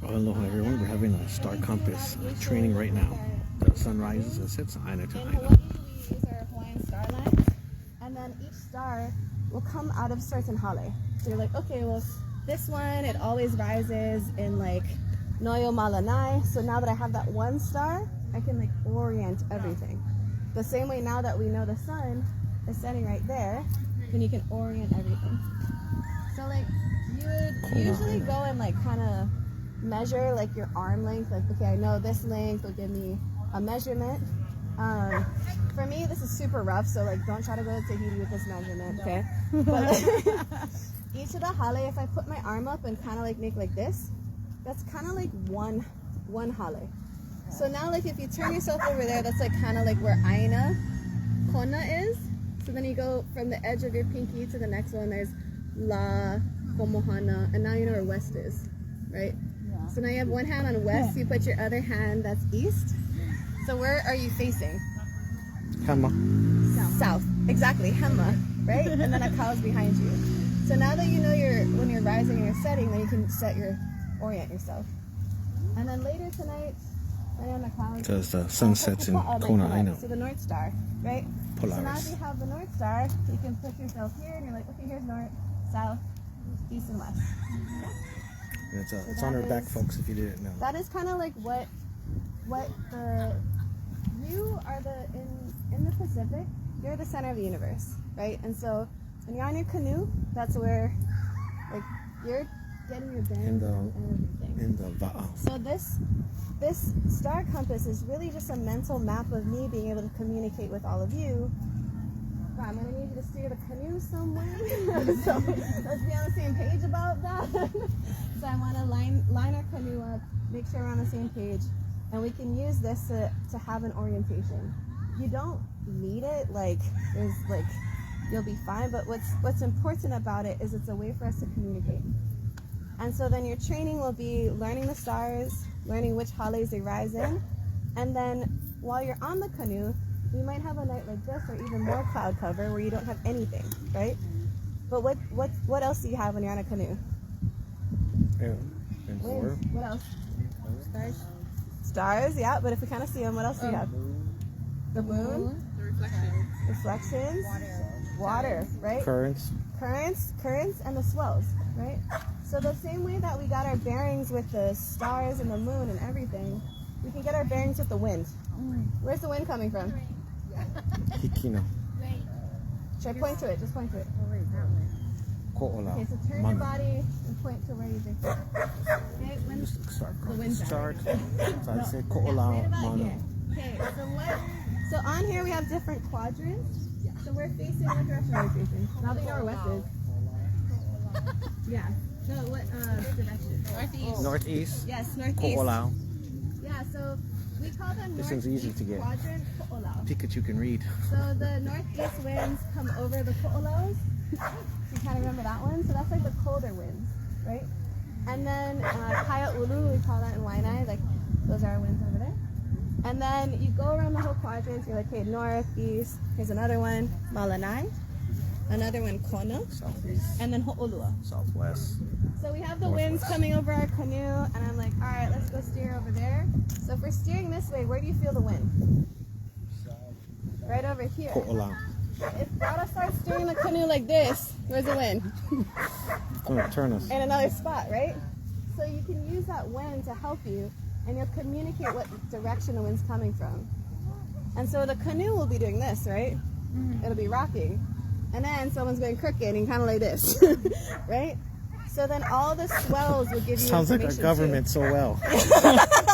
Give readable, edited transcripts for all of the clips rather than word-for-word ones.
Aloha everyone, we're having a star compass training right now. The sun rises and sets Aina to In Aina. Hawaii, we use our Hawaiian star lines, and then each star will come out of certain hale. So you're like, okay, well, this one, it always rises in like Noyo Malanai. So now that I have that one star, I can like orient everything. The same way now that we know the sun is setting right there, then you can orient everything. So like you would usually go and like kind of measure like your arm length, like okay, I know this length will give me a measurement. For me, this is super rough, so like don't try to go to Tahiti with this measurement, okay? But like, each of the hale, if I put my arm up and kind of like make like this, that's kind of like one hale. So now like if you turn yourself over there, that's like kind of like where Aina Kona is. So then you go from the edge of your pinky to the next one. There's La, Komohana, and now you know where west is, right? Yeah. So now you have one hand on west, you put your other hand that's east. So where are you facing? Hema. South. Exactly, Hema, right? And then a cow is behind you. So now that you know when you're rising and you're setting, then you can orient yourself. And then later tonight, right on the clouds. Because the sun sets in Kona Aina. So the North Star, right? Polaris. So now if you have the North Star, you can put yourself here and you're like, okay, here's north, south, east, and west. Yeah, it's on our back, folks, if you didn't know. That is kind of like what you are in the Pacific, you're the center of the universe, right? And so when you're on your canoe, that's where like you're getting your bearings and everything. In the va'a. So this star compass is really just a mental map of me being able to communicate with all of you. Wow, I'm gonna need you to steer the canoe somewhere. So let's be on the same page about that. So I want to line our canoe up, make sure we're on the same page, and we can use this to have an orientation. You don't need it, like you'll be fine, but what's important about it is it's a way for us to communicate. And so then your training will be learning the stars, learning which hales they rise in, and then while you're on the canoe, you might have a night like this or even more cloud cover where you don't have anything, right? But what else do you have when you're on a canoe? And more. What else? Stars. Stars, yeah, but if we kind of see them, what else do you have? The moon. The reflections. Reflections. Water, right? Currents, and the swells, right? So the same way that we got our bearings with the stars and the moon and everything, we can get our bearings with the wind. Where's the wind coming from? Hikino, Should I point to it? Just point to it. Ko'ola, Okay, so turn your body and point to where you think. Okay, wind. The wind start. So I say Ko'ola, Right about Mana. here. Okay, so on here we have different quadrants. So we're facing, what direction are we facing? Now that you know where west is. Yeah. No, what direction? Northeast. Northeast. Yes, northeast. Ko'ola. Yeah, so we call them This one's easy to get. quadrant ko'olau. Pikachu can read. So the northeast winds come over the ko'olaus. So you kind of remember that one? So that's like the colder winds, right? And then kaya ulu, we call that in Wai'anae, like those are our winds over there. And then you go around the whole quadrant, you're like, okay, north, east, here's another one, Malanai, another one, Kona, Southeast. and then Ho'olua. Southwest. So we have the winds coming over our canoe, and I'm like, all right, let's go steer over there. So if we're steering this way, where do you feel the wind? Right over here. Ko'ola. If Rada starts steering the canoe like this, where's the wind? Oh, turn us. In another spot, right? So you can use that wind to help you, and you'll communicate what direction the wind's coming from. And so the canoe will be doing this, right? It'll be rocking. And then someone's going crooked and kind of like this, right? So then all the swells will give you Sounds like our government too. so well.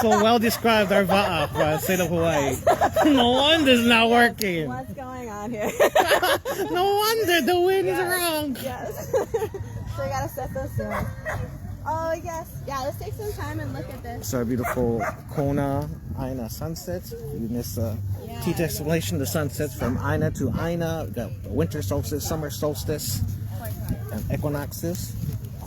So well described our va'a for the state of Hawaii. No wonder it's not working. What's going on here? No wonder the wind is wrong. Yes. So you gotta set those sails. Oh yes. Yeah, let's take some time and look at this. It's our beautiful Kona Aina sunsets. You missed the teach explanation. The sunsets from Aina to Aina. We got the winter solstice, summer solstice, and equinoxes.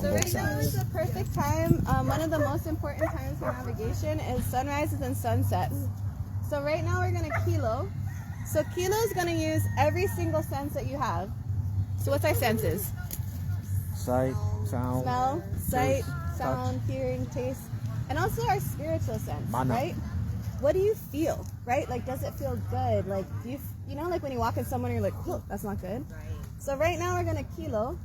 So right now is the perfect time. One of the most important times for navigation is sunrises and sunsets. So right now we're gonna kilo. So kilo is gonna use every single sense that you have. So what's our senses? Sight, sound, Smell, sight, sound, hearing, taste, and also our spiritual sense, Mana. right? What do you feel, right? Like, does it feel good? Like, do you know, like when you walk in someone, you're like, oh, that's not good. So right now we're gonna kilo.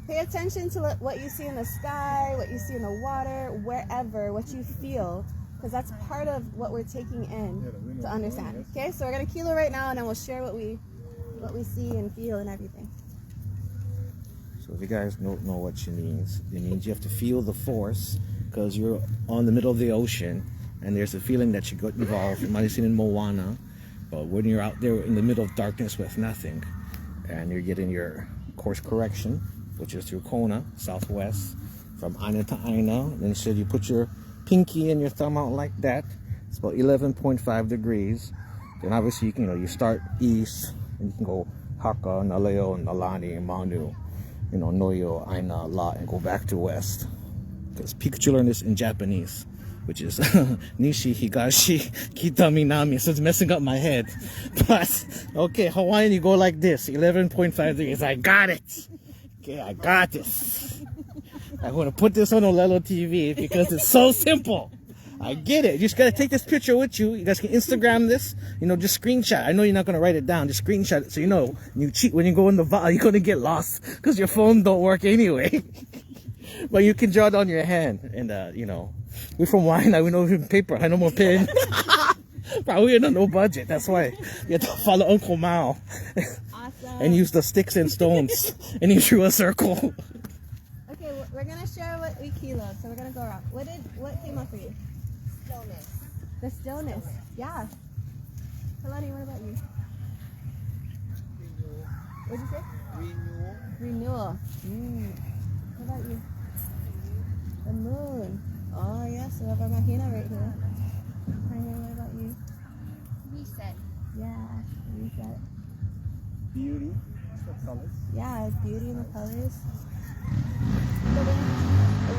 Pay attention to what you see in the sky, what you see in the water, wherever, what you feel, because that's part of what we're taking in to understand. Okay, so we're gonna kilo right now, and then we'll share what we see and feel and everything. So if you guys don't know what she means, it means you have to feel the force because you're on the middle of the ocean and there's a feeling that you got involved. You might have seen in Moana, but when you're out there in the middle of darkness with nothing and you're getting your course correction, which is through Kona, southwest, from Aina to Aina, then so you put your pinky and your thumb out like that. It's about 11.5 degrees. Then obviously you start east and you can go Haka, Naleo, Nalani, Manu, Noyo, Aina, La, and go back to west. Because Pikachu learned this in Japanese, which is Nishi, Higashi, Kitami, Nami. So it's messing up my head. But, okay, Hawaiian, you go like this, 11.5 degrees. I got it. Okay, I got this. I'm going to put this on Olelo TV because it's so simple. I get it. You just got to take this picture with you. You guys can Instagram this. Just screenshot. I know you're not going to write it down. Just screenshot it so you cheat when you go in the vault. You're going to get lost because your phone don't work anyway. But you can draw it on your hand. And, we're from Wai'anae. We know even paper. I know more pen. Probably no budget. That's why you have to follow Uncle Mao. Awesome. And use the sticks and stones. And he drew a circle. Okay, we're going to share what we kiloed. So we're going to go around. What came up for you? Stillness. The stillness. Yeah. Kalani, what about you? What did you say? Renewal. What about you? The moon. Oh, yes. We have our mahina right here. What about you? Reset. Yeah. Reset. Beauty. The colors. Yeah, beauty in the colors. The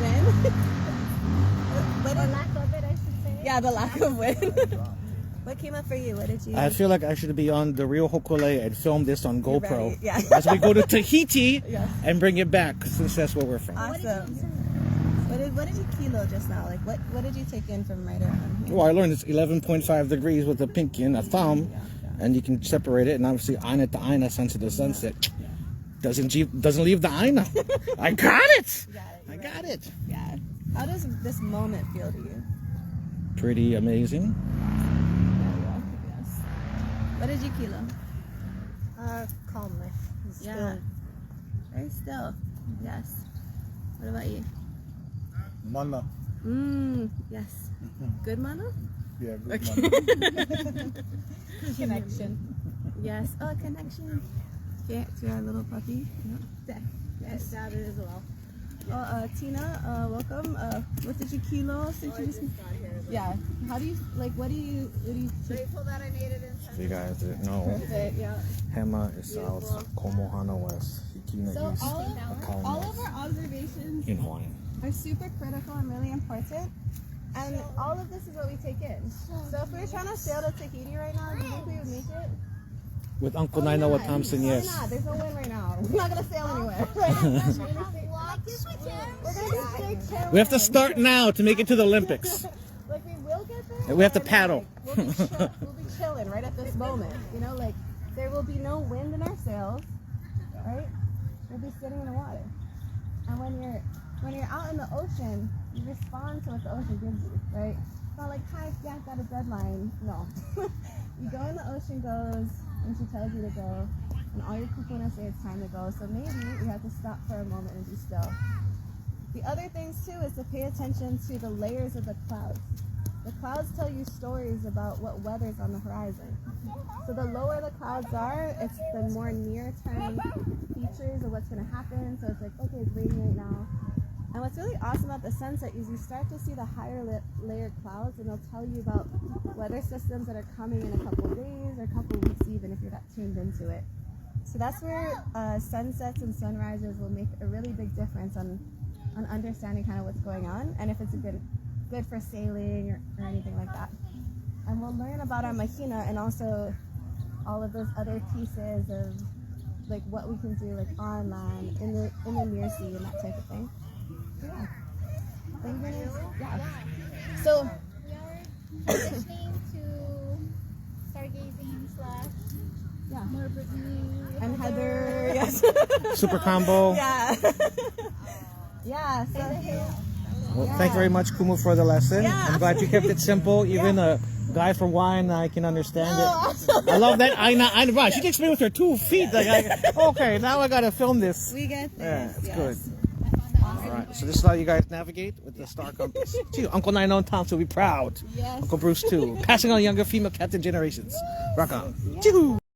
wind. Or lack of it, I should say. Yeah, the lack of wind. What came up for you? What did you... I feel like I should be on the real Hokuleia and film this on You're GoPro ready, yeah. as we go to Tahiti Yes. and bring it back since that's where we're from. Awesome. What did you kilo just now? Like, what did you take in from right around here? Well, I learned it's 11.5 degrees with a pinky and a thumb, and you can separate it. And obviously, Aina to Aina, sunset to sunset, doesn't leave the Aina. I got it. I got it. Yeah. How does this moment feel to you? Pretty amazing. Yes. What did you kilo? Calmness. Yeah. Very still. Yes. What about you? Mana. Yes. Good mana? Yeah, good Okay. Connection. Yes. Oh, connection. Okay, to our little puppy. Yes, that it as well. Oh, Tina, welcome. What did you kilo since you just... Yeah. How do you, what do you... Grateful that I made it in. If you guys didn't know, Yeah. Hema is south, Komohana west, Hikina So east, all Makali'i of north, our observations in Hawaii. are super critical and really important. And all of this is what we take in. So if we were trying to sail to Tahiti right now, do you think we would make it? With Uncle Nainawa Thompson, Why yes. not? There's no wind right now. We're not going to sail anywhere. We're going to be straight chilling. We have to start now to make it to the Olympics. We will get there. And we have to and, paddle. We'll be chilling right at this moment. There will be no wind in our sails, right? We'll be sitting in the water. And when you're out in the ocean, you respond to what the ocean gives you, right? It's not like, hi, yeah, I've got a deadline. No. You go and the ocean goes, and she tells you to go, and all your kupuna say it's time to go. So maybe you have to stop for a moment and be still. The other things too is to pay attention to the layers of the clouds. The clouds tell you stories about what weather's on the horizon. So the lower the clouds are, it's the more near-term features of what's going to happen. So it's like, okay, it's raining right now. And what's really awesome about the sunset is you start to see the higher layered clouds, and they'll tell you about weather systems that are coming in a couple of days or a couple of weeks even if you're not tuned into it. So that's where sunsets and sunrises will make a really big difference on understanding kind of what's going on and if it's good for sailing or anything like that. And we'll learn about our mahina and also all of those other pieces of what we can do on land, in the near sea and that type of thing. So yeah. Yeah. So We are listening to stargazing / yeah. more Brittany And Heather, yes. Super combo. Yeah. Yeah. So Well, thank you very much, Kumu, for the lesson. Yeah. I'm glad you kept it simple. Even a guy from Wai'anae can understand it. Oh, I love that. Aina. Wow, she takes me with her 2 feet. Okay, now I gotta film this. we get Yeah, this. it's yes. good. All right, so this is how you guys navigate with the star compass. Gee, Uncle Nino and Tom will be proud. Yes. Uncle Bruce too. Passing on younger female captain generations. Rock on. Choo!